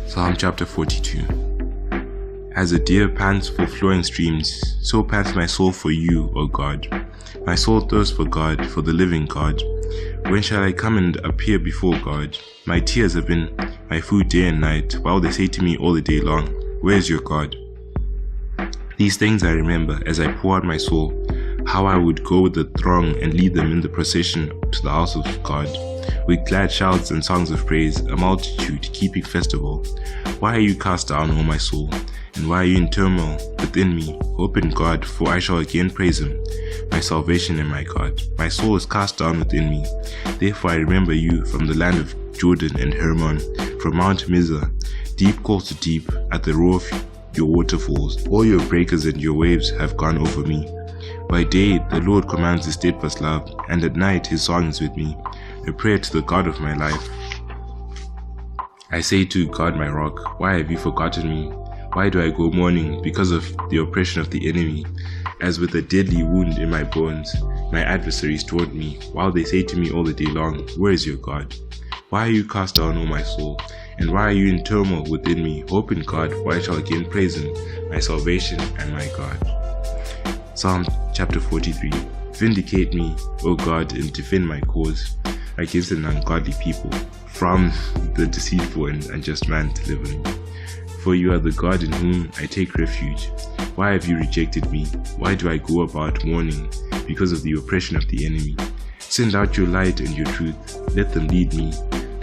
Psalm chapter 42. As a deer pants for flowing streams, so pants my soul for you, O God. My soul thirsts for God, for the living God. When shall I come and appear before God? My tears have been my food day and night, while they say to me all the day long, where is your God? These things I remember as I pour out my soul, how I would go with the throng and lead them in the procession to the house of God. With glad shouts and songs of praise, a multitude keeping festival. Why are you cast down, O my soul? And why are you in turmoil within me? Hope in God, for I shall again praise him, my salvation and my God. My soul is cast down within me. Therefore I remember you from the land of Jordan and Hermon, from Mount Mizar. Deep calls to deep at the roar of your waterfalls. All your breakers and your waves have gone over me. By day the Lord commands his steadfast love, and at night his song is with me, a prayer to the God of my life. I say to God my rock, why have you forgotten me? Why do I go mourning because of the oppression of the enemy? As with a deadly wound in my bones, my adversaries taunt me, while they say to me all the day long, where is your God? Why are you cast down, O my soul? And why are you in turmoil within me? Hope in God, for I shall again praise him, my salvation and my God. Psalm chapter 43. Vindicate me, O God, and defend my cause against an ungodly people, from the deceitful and unjust man deliver me. For you are the God in whom I take refuge. Why have you rejected me? Why do I go about mourning because of the oppression of the enemy? Send out your light and your truth. Let them lead me.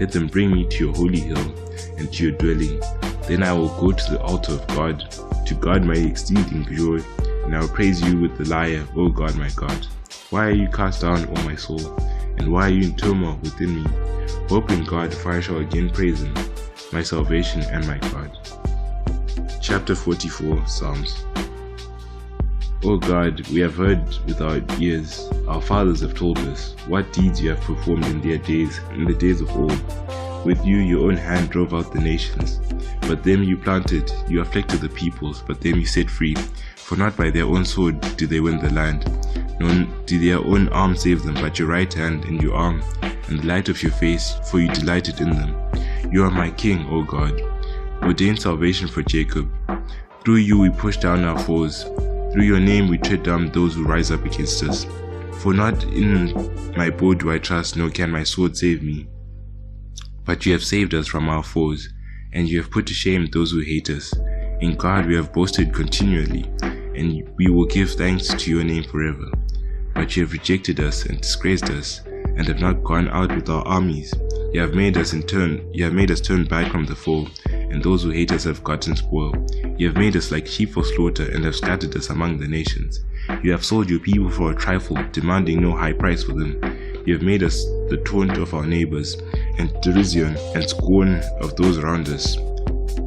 Let them bring me to your holy hill and to your dwelling. Then I will go to the altar of God, to God my exceeding joy, and I will praise you with the lyre, O God my God. Why are you cast down, O my soul? And why are you in turmoil within me? Hope in God, for I shall again praise him, my salvation and my God. Chapter 44, Psalms. O God, we have heard with our ears, our fathers have told us, what deeds you have performed in their days, in the days of old. With you your own hand drove out the nations, but them you planted, you afflicted the peoples, but them you set free. For not by their own sword did they win the land, nor did their own arm save them, but your right hand and your arm, and the light of your face, for you delighted in them. You are my King, O God. Ordain salvation for Jacob. Through you we push down our foes. Through your name we tread down those who rise up against us. For not in my bow do I trust, nor can my sword save me. But you have saved us from our foes, and you have put to shame those who hate us. In God we have boasted continually, and we will give thanks to your name forever. But you have rejected us and disgraced us, and have not gone out with our armies. You have made us turn back from the foe, and those who hate us have gotten spoil. You have made us like sheep for slaughter, and have scattered us among the nations. You have sold your people for a trifle, demanding no high price for them. You have made us the taunt of our neighbors, and derision and scorn of those around us.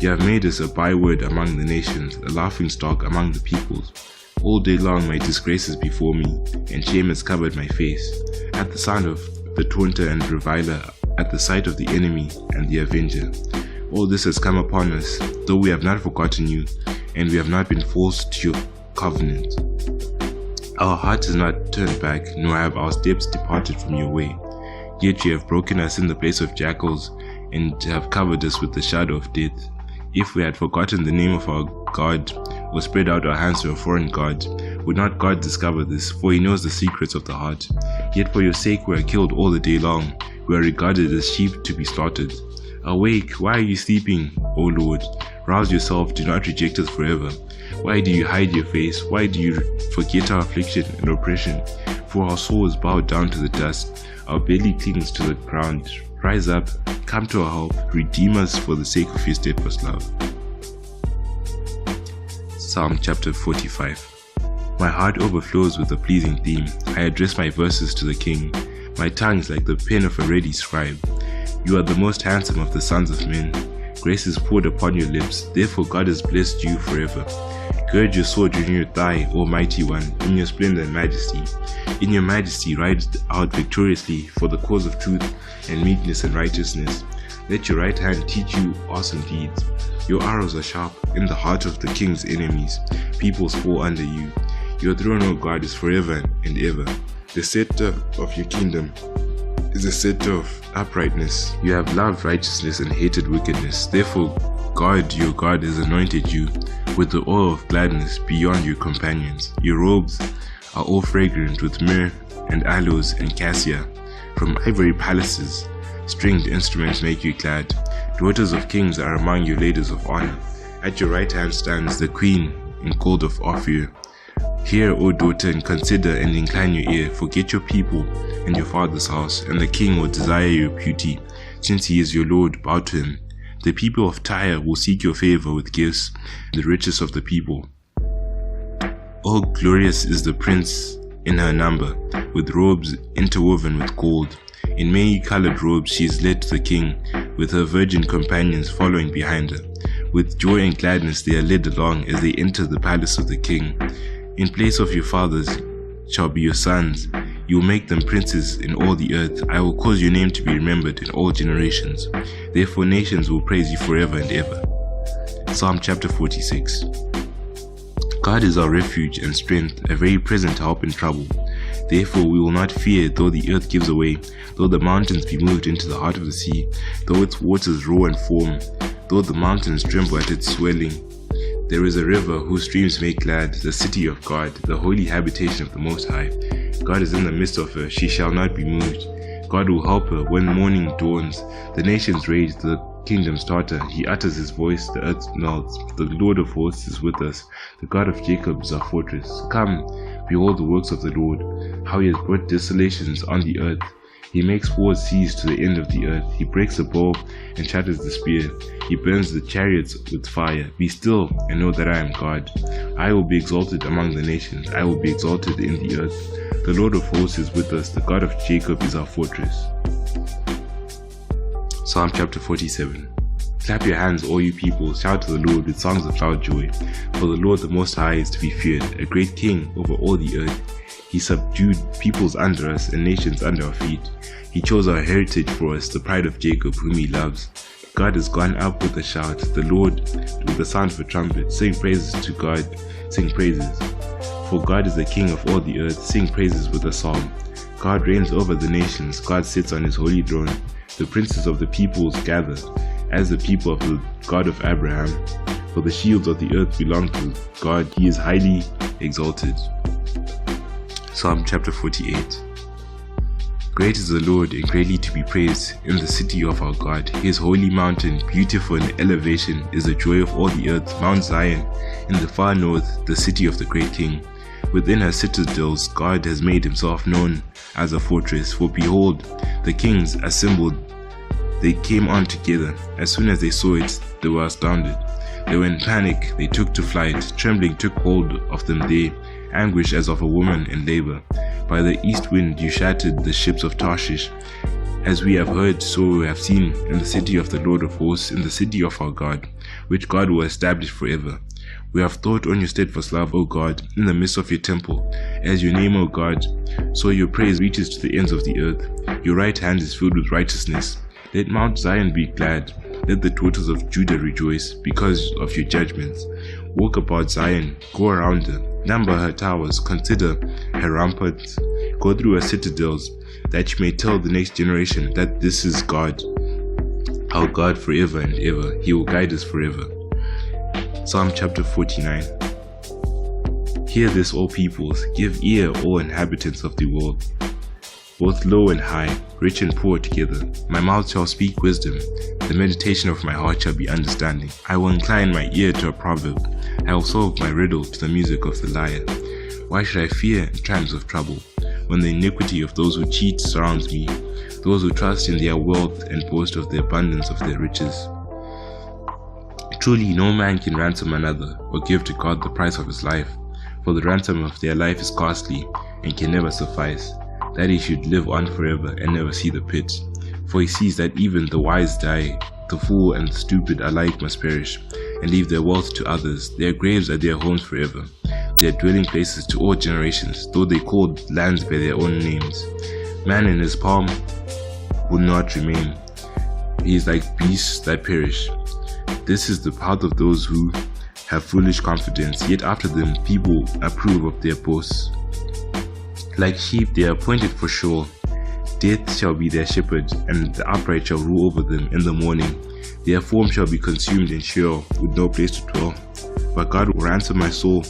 You have made us a byword among the nations, a laughingstock among the peoples. All day long my disgrace is before me, and shame has covered my face. At the sound of the taunter and reviler, at the sight of the enemy and the avenger. All this has come upon us, though we have not forgotten you, and we have not been false to your covenant. Our heart has not turned back, nor have our steps departed from your way. Yet you have broken us in the place of jackals, and have covered us with the shadow of death. If we had forgotten the name of our God, or spread out our hands to a foreign God, would not God discover this? For he knows the secrets of the heart. Yet for your sake we are killed all the day long. We are regarded as sheep to be slaughtered. Awake, why are you sleeping, O Lord? Rouse yourself, do not reject us forever. Why do you hide your face? Why do you forget our affliction and oppression? For our soul is bowed down to the dust, our belly clings to the ground. Rise up, come to our help, redeem us for the sake of your steadfast love. Psalm chapter 45. My heart overflows with a pleasing theme. I address my verses to the King. My tongue is like the pen of a ready scribe. You are the most handsome of the sons of men. Grace is poured upon your lips, therefore God has blessed you forever. Gird your sword in your thigh, O mighty one, in your splendor and majesty. In your majesty ride out victoriously for the cause of truth and meekness and righteousness. Let your right hand teach you awesome deeds. Your arrows are sharp in the heart of the king's enemies. Peoples fall under you. Your throne, O God, is forever and ever. The scepter of your kingdom is a scepter of uprightness. You have loved righteousness and hated wickedness. Therefore God, your God, has anointed you with the oil of gladness beyond your companions. Your robes are all fragrant with myrrh and aloes and cassia. From ivory palaces, stringed instruments make you glad. Daughters of kings are among your ladies of honor. At your right hand stands the queen in gold of Ophir. Hear, O daughter, and consider and incline your ear. Forget your people and your father's house, and the king will desire your beauty, since he is your lord. Bow to him. The people of Tyre will seek your favor with gifts, the richest of the people. Oh, glorious is the prince in her number, with robes interwoven with gold. In many-colored robes she is led to the king, with her virgin companions following behind her. With joy and gladness they are led along as they enter the palace of the king. In place of your fathers shall be your sons. You will make them princes in all the earth. I will cause your name to be remembered in all generations. Therefore nations will praise you forever and ever. Psalm chapter 46. God is our refuge and strength, a very present help in trouble. Therefore we will not fear, though the earth gives away, though the mountains be moved into the heart of the sea, though its waters roar and foam, though the mountains tremble at its swelling. There is a river whose streams make glad, the city of God, the holy habitation of the Most High. God is in the midst of her, she shall not be moved. God will help her when morning dawns. The nations rage, the kingdoms totter. He utters his voice, the earth melts. The Lord of hosts is with us. The God of Jacob is our fortress. Come, behold the works of the Lord, how he has brought desolations on the earth. He makes wars cease to the end of the earth. He breaks the bow and shatters the spear. He burns the chariots with fire. Be still and know that I am God. I will be exalted among the nations. I will be exalted in the earth. The Lord of hosts is with us. The God of Jacob is our fortress. Psalm chapter 47. Clap your hands, all you people. Shout to the Lord with songs of loud joy. For the Lord the Most High is to be feared, a great king over all the earth. He subdued peoples under us and nations under our feet. He chose our heritage for us, the pride of Jacob, whom he loves. God has gone up with a shout, the Lord with the sound of a trumpet. Sing praises to God, sing praises. For God is the King of all the earth, sing praises with a psalm. God reigns over the nations, God sits on his holy throne. The princes of the peoples gather, as the people of the God of Abraham. For the shields of the earth belong to God, he is highly exalted. Psalm chapter 48. Great is the Lord and greatly to be praised in the city of our God. His holy mountain, beautiful in elevation, is the joy of all the earth. Mount Zion, in the far north, the city of the great King. Within her citadels, God has made himself known as a fortress. For behold, the kings assembled. They came on together. As soon as they saw it, they were astounded. They were in panic. They took to flight. Trembling took hold of them there, anguish as of a woman in labor. By the east wind you shattered the ships of Tarshish. As we have heard, so we have seen in the city of the Lord of hosts, in the city of our God, which God will establish forever. We have thought on your steadfast love, O God, in the midst of your temple. As your name, O God, so your praise reaches to the ends of the earth. Your right hand is filled with righteousness. Let Mount Zion be glad. Let the daughters of Judah rejoice because of your judgments. Walk about Zion, go around her, number her towers, consider her ramparts, go through her citadels, that you may tell the next generation that this is God, our God forever and ever. He will guide us forever. Psalm chapter 49. Hear this, all peoples, give ear, all inhabitants of the world, both low and high, rich and poor together. My mouth shall speak wisdom, the meditation of my heart shall be understanding. I will incline my ear to a proverb, I will solve my riddle to the music of the lyre. Why should I fear in times of trouble, when the iniquity of those who cheat surrounds me, those who trust in their wealth and boast of the abundance of their riches? Truly no man can ransom another, or give to God the price of his life, for the ransom of their life is costly, and can never suffice, that he should live on forever and never see the pit. For he sees that even the wise die, the fool and the stupid alike must perish, and leave their wealth to others. Their graves are their homes forever, their dwelling places to all generations, though they called lands by their own names. Man in his palm will not remain. He is like beasts that perish. This is the path of those who have foolish confidence, yet after them people approve of their boasts. Like sheep they are appointed for sure. Death shall be their shepherd, and the upright shall rule over them in the morning. Their form shall be consumed in Sheol, with no place to dwell. But God will ransom my soul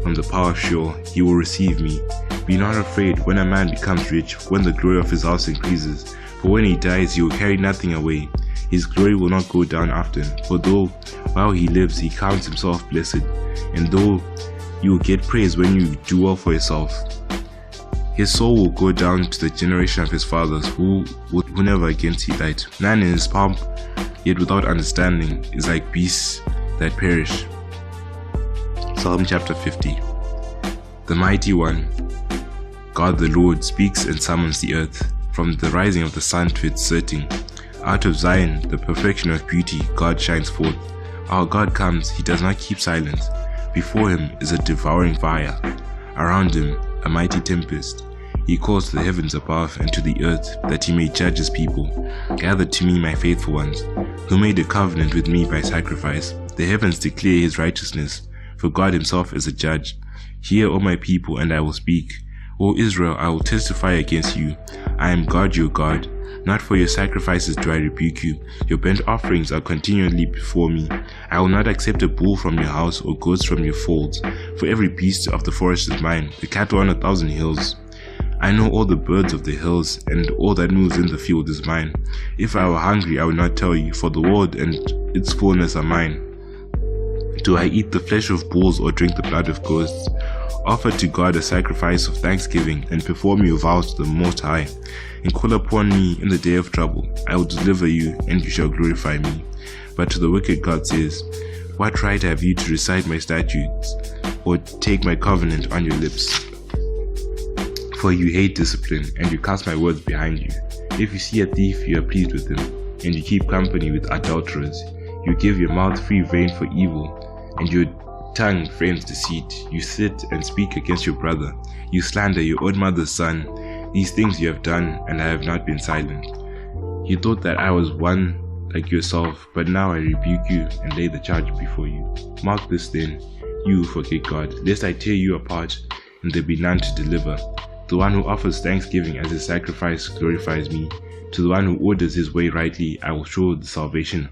from the power of Sheol. He will receive me. Be not afraid when a man becomes rich, when the glory of his house increases. For when he dies, he will carry nothing away. His glory will not go down after him. For though while he lives, he counts himself blessed, and though you will get praise when you do well for yourself, his soul will go down to the generation of his fathers, who never again see light. Man in his pomp, yet without understanding, is like beasts that perish. Psalm chapter 50. The Mighty One, God the Lord, speaks and summons the earth, from the rising of the sun to its setting. Out of Zion, the perfection of beauty, God shines forth. Our God comes, he does not keep silence. Before him is a devouring fire. Around him, a mighty tempest. He calls to the heavens above and to the earth, that he may judge his people. Gather to me, my faithful ones, who made a covenant with me by sacrifice. The heavens declare his righteousness, for God himself is a judge. Hear, O my people, and I will speak. O Israel, I will testify against you. I am God your God. Not for your sacrifices do I rebuke you. Your burnt offerings are continually before me. I will not accept a bull from your house or goats from your folds. For every beast of the forest is mine, the cattle on 1,000 hills. I know all the birds of the hills, and all that moves in the field is mine. If I were hungry, I would not tell you, for the world and its fullness are mine. Do I eat the flesh of bulls or drink the blood of ghosts? Offer to God a sacrifice of thanksgiving, and perform your vows to the Most High. And call upon me in the day of trouble. I will deliver you, and you shall glorify me. But to the wicked God says, what right have you to recite my statutes, or take my covenant on your lips? For you hate discipline, and you cast my words behind you. If you see a thief, you are pleased with him, and you keep company with adulterers. You give your mouth free rein for evil, and your tongue frames deceit. You sit and speak against your brother. You slander your own mother's son. These things you have done, and I have not been silent. You thought that I was one like yourself, but now I rebuke you and lay the charge before you. Mark this then, you who forget God, lest I tear you apart, and there be none to deliver. The one who offers thanksgiving as a sacrifice glorifies me. To the one who orders his way rightly, I will show the salvation